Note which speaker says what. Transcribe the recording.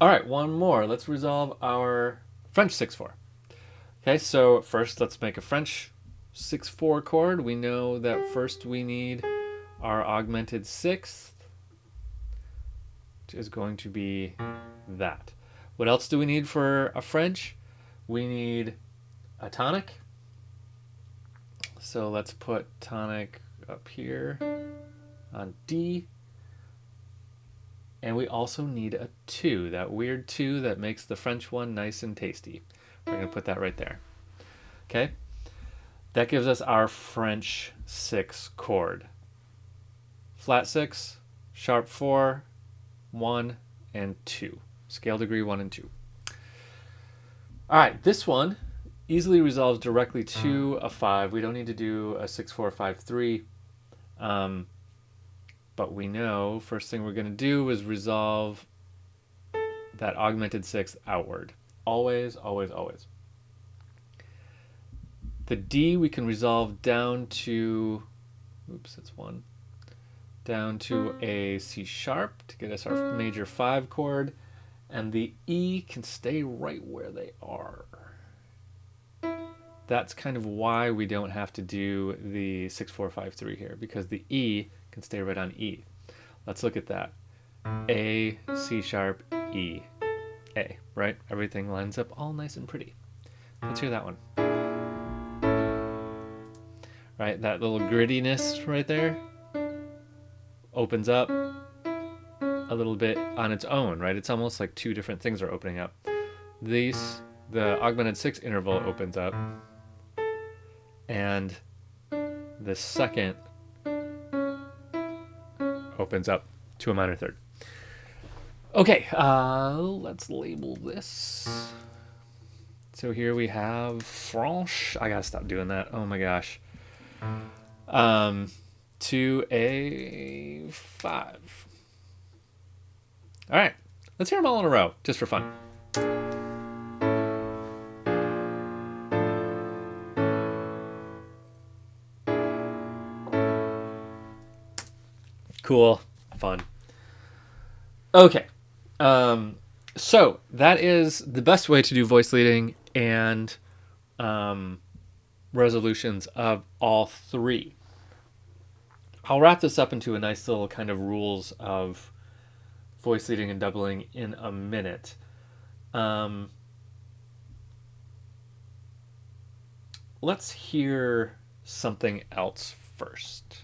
Speaker 1: All right, one more. Let's resolve our French 6/4. Okay, so first let's make a French 6/4 chord. We know that first we need our augmented sixth, which is going to be that. What else do we need for a French? We need a tonic. So let's put tonic up here on D. And we also need a 2, that weird 2 that makes the French one nice and tasty. We're going to put that right there. Okay? That gives us our French 6 chord. Flat 6, sharp 4, 1, and 2. Scale degree 1 and 2. All right, this one easily resolves directly to a 5. We don't need to do a 6/4, 5/3. But we know first thing we're going to do is resolve that augmented sixth outward. Always, always, always. The D we can resolve down to, oops, that's 1, down to a C sharp to get us our major 5 chord. And the E can stay right where they are. That's kind of why we don't have to do the 6/4, 5/3 here, because the E can stay right on E. Let's look at that. A, C sharp, E, A, right? Everything lines up all nice and pretty. Let's hear that one. Right, that little grittiness right there opens up a little bit on its own, right? It's almost like two different things are opening up. The augmented 6 interval opens up, and the second opens up to a minor third. Okay, let's label this. So here we have French. I gotta stop doing that. Oh my gosh. To a 5. All right, let's hear them all in a row, just for fun. Cool, fun. Okay, so that is the best way to do voice leading and resolutions of all 3. I'll wrap this up into a nice little kind of rules of voice leading and doubling in a minute. Let's hear something else first.